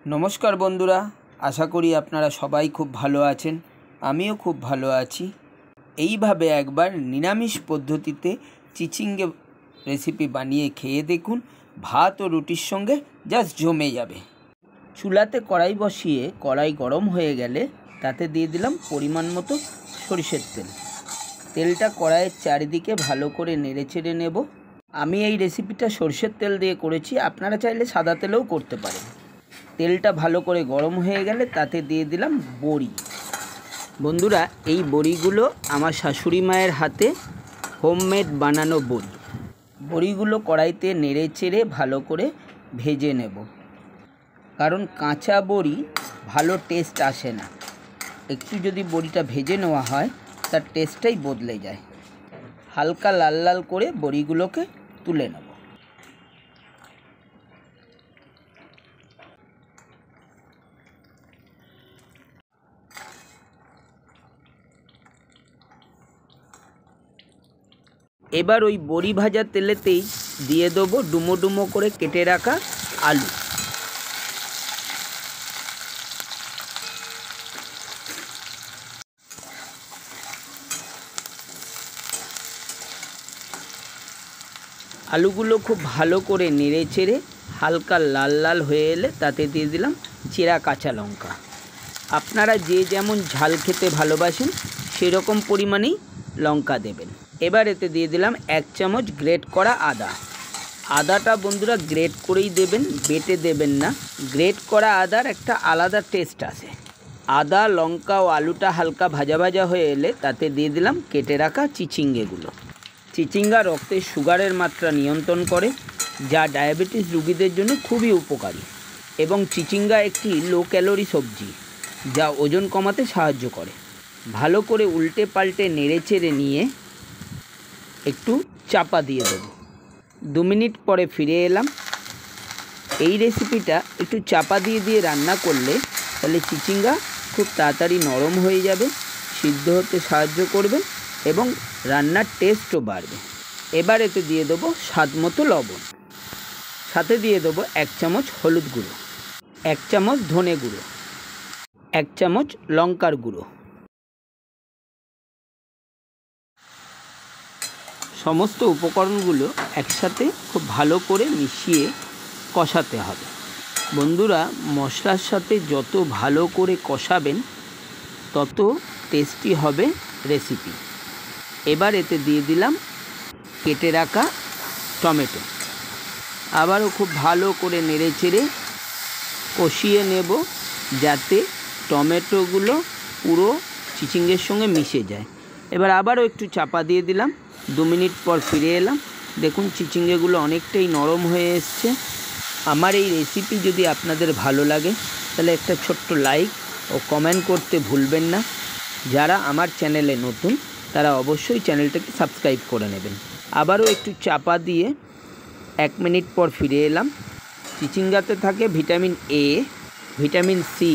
नमस्कार बंधुरा आशा करी आपनारा सबाई खूब भालो आछेन। आमिও खूब भालो आछि। এইভাবে একবার নিরামিষ পদ্ধতিতে চিচিঙ্গে রেসিপি বানিয়ে খেয়ে দেখুন, ভাত ও রুটির সঙ্গে জাস্ট জমে যাবে। চুলাতে কড়াই বসিয়ে কড়াই গরম হয়ে গেলে তাতে দিয়ে দিলাম পরিমাণ মতো সরিষার তেল। তেলটা কড়াইয়ের চারিদিকে ভালো করে নেড়েচেড়ে নেব। আমি এই রেসিপিটা সরষের তেল দিয়ে করেছি, আপনারা চাইলে সাদা তেলেও করতে পারেন। তেলটা ভালো করে গরম হয়ে গেলে তাতে দিয়ে দিলাম বড়ি। বন্ধুরা, এই বড়িগুলো আমার শাশুড়ি মায়ের হাতে হোমমেড বানানো বড়ি। বড়িগুলো কড়াইতে নেড়ে চেড়ে ভালো করে ভেজে নেব, কারণ কাঁচা বড়ি ভালো টেস্ট আসে না। একটু যদি বড়িটা ভেজে নেওয়া হয় তার টেস্টটাই বদলে যায়। হালকা লাল লাল করে বড়িগুলোকে তুলে নেব। এবার ওই বড়ি ভাজা তেলেতেই দিয়ে দেবো ডুমো ডুমো করে কেটে রাখা আলু। আলুগুলো খুব ভালো করে নেড়ে চেড়ে হালকা লাল লাল হয়ে এলে তাতে দিয়ে দিলাম চেরা কাঁচা লঙ্কা। আপনারা যে যেমন ঝাল খেতে ভালোবাসেন সেরকম পরিমাণেই লঙ্কা দেবেন। এবার এতে দিয়ে দিলাম 1 চামচ গ্রেট করা আদা। আদাটা বন্ধুরা গ্রেট করেই দেবেন, বেটে দেবেন না। গ্রেট করা আদার একটা আলাদা টেস্ট আসে। আদা, লঙ্কা ও আলুটা হালকা ভাজা ভাজা হয়ে এলে তাতে দিয়ে দিলাম কেটে রাখা চিচিঙ্গেগুলো। চিচিঙ্গা রক্তে সুগারের মাত্রা নিয়ন্ত্রণ করে, যা ডায়াবেটিস রোগীদের জন্য খুবই উপকারী। এবং চিচিঙ্গা একটি লো ক্যালোরি সবজি, যা ওজন কমাতে সাহায্য করে। ভালো করে উল্টে পাল্টে নেড়ে চেড়ে নিয়ে একটু চাপা দিয়ে দেবো। 2 মিনিট পরে ফিরে এলাম। এই রেসিপিটা একটু চাপা দিয়ে দিয়ে রান্না করলে তাহলে চিচিঙ্গা খুব তাড়াতাড়ি নরম হয়ে যাবে, সিদ্ধ হতে সাহায্য করবে এবং রান্নার টেস্টও বাড়বে। এবার এতে দিয়ে দেবো স্বাদ মতো লবণ, সাথে দিয়ে দেবো 1 চামচ হলুদ গুঁড়ো, 1 চামচ ধনে গুঁড়ো, 1 চামচ লঙ্কার গুঁড়ো। সমস্ত উপকরণগুলো একসাথে খুব ভালো করে মিশিয়ে কষাতে হবে। বন্ধুরা, মশলার সাথে যত ভালো করে কষাবেন তত টেস্টি হবে রেসিপি। এবার এতে দিয়ে দিলাম কেটে রাখা টমেটো। আবারও খুব ভালো করে নেড়ে চেড়ে কষিয়ে নেব, যাতে টমেটোগুলো পুরো চিচিঙ্গের সঙ্গে মিশে যায়। এবার আবারও একটু চাপা দিয়ে দিলাম। 2 মিনিট পর ফিরে এলাম। দেখুন চিচিঙ্গেগুলো অনেকটাই নরম হয়ে এসছে। আমার এই রেসিপি যদি আপনাদের ভালো লাগে তাহলে একটা ছোট্ট লাইক ও কমেন্ট করতে ভুলবেন না। যারা আমার চ্যানেলে নতুন তারা অবশ্যই চ্যানেলটাকে সাবস্ক্রাইব করে নেবেন। আবারও একটু চাপা দিয়ে 1 মিনিট পর ফিরে এলাম। চিচিঙ্গাতে থাকে ভিটামিন এ, ভিটামিন সি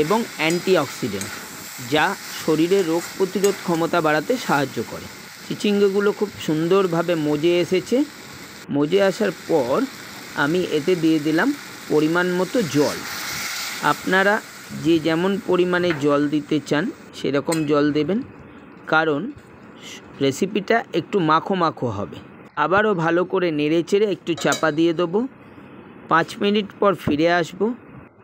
এবং অ্যান্টিঅক্সিডেন্ট, যা শরীরের রোগ প্রতিরোধ ক্ষমতা বাড়াতে সাহায্য করে। চিচিঙ্গাগুলো খুব সুন্দরভাবে মজে এসেছে। মজে আসার পর আমি এতে দিয়ে দিলাম পরিমাণ মতো জল। আপনারা যে যেমন পরিমাণে জল দিতে চান সেরকম জল দেবেন, কারণ রেসিপিটা একটু মাখো মাখো হবে। আবারও ভালো করে নেড়ে চেড়ে একটু চাপা দিয়ে দেবো। 5 মিনিট পর ফিরে আসব।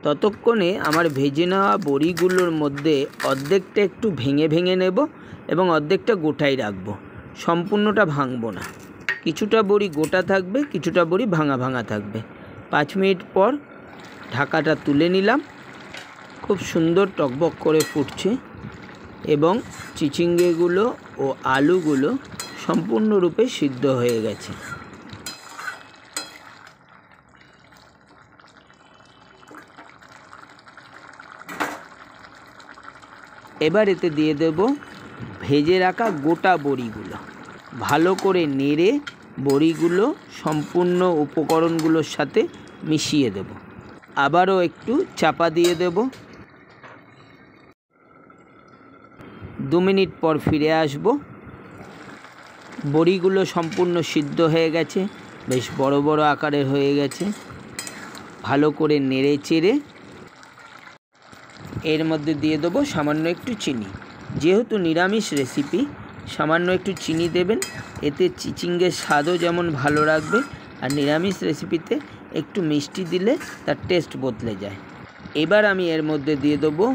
ততক্ষণে আমার ভেজে নেওয়া বড়িগুলোর মধ্যে অর্ধেকটা একটু ভেঙে ভেঙে নেব এবং অর্ধেকটা গোটাই রাখবো। সম্পূর্ণটা ভাঙবো না। কিছুটা বড়ি গোটা থাকবে, কিছুটা বড়ি ভাঙা ভাঙা থাকবে। 5 মিনিট পর ঢাকাটা তুলে নিলাম। খুব সুন্দর টকবক করে ফুটছে এবং চিচিঙ্গেগুলো ও আলুগুলো সম্পূর্ণরূপে সিদ্ধ হয়ে গেছে। এবার এতে দিয়ে দেব ভেজে রাখা গোটা বড়িগুলো। ভালো করে নেড়ে বড়িগুলো সম্পূর্ণ উপকরণগুলোর সাথে মিশিয়ে দেব। আবারও একটু চাপা দিয়ে দেব। 2 মিনিট পর ফিরে আসব। বড়িগুলো সম্পূর্ণ সিদ্ধ হয়ে গেছে, বেশ বড় বড় আকারের হয়ে গেছে। ভালো করে নেড়ে চেড়ে এর মধ্যে দিয়ে দেবো সামান্য একটু চিনি। যেহেতু নিরামিষ রেসিপি, সামান্য একটু চিনি দেবেন, এতে চিচিঙ্গের স্বাদও যেমন ভালো রাখবে, আর নিরামিষ রেসিপিতে একটু মিষ্টি দিলে তার টেস্ট বদলে যায়। এবার আমি এর মধ্যে দিয়ে দেবো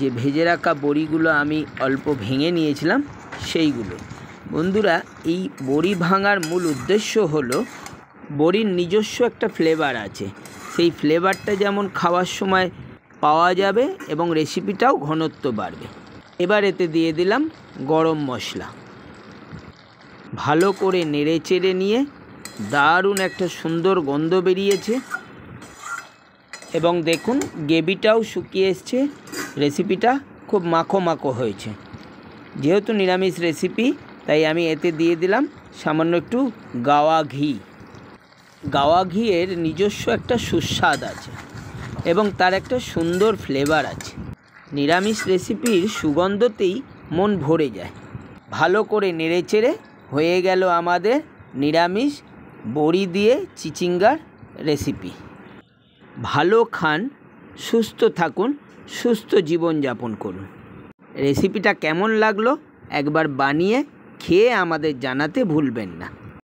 যে ভেজে রাখা বড়িগুলো আমি অল্প ভেঙে নিয়েছিলাম সেইগুলো। বন্ধুরা, এই বড়ি ভাঙার মূল উদ্দেশ্য হলো বড়ির নিজস্ব একটা ফ্লেভার আছে, সেই ফ্লেভারটা যেমন খাওয়ার সময় পাওয়া যাবে এবং রেসিপিটাও ঘনত্ব বাড়বে। এবার এতে দিয়ে দিলাম গরম মশলা। ভালো করে নেড়ে চেড়ে নিয়ে দারুণ একটা সুন্দর গন্ধ বেরিয়েছে এবং দেখুন গ্রেভিটাও শুকিয়ে এসছে, রেসিপিটা খুব মাখো মাখো হয়েছে। যেহেতু নিরামিষ রেসিপি, তাই আমি এতে দিয়ে দিলাম সামান্য একটু গাওয়া ঘি। গাওয়া ঘিয়ের নিজস্ব একটা সুস্বাদ আছে এবং তার একটা সুন্দর ফ্লেভার আছে। নিরামিষ রেসিপির সুগন্ধতেই মন ভরে যায়। ভালো করে নেড়েচেড়ে হয়ে গেল আমাদের নিরামিষ বড়ি দিয়ে চিচিঙ্গার রেসিপি। ভালো খান, সুস্থ থাকুন, সুস্থ জীবনযাপন করুন। রেসিপিটা কেমন লাগলো একবার বানিয়ে খেয়ে আমাদের জানাতে ভুলবেন না।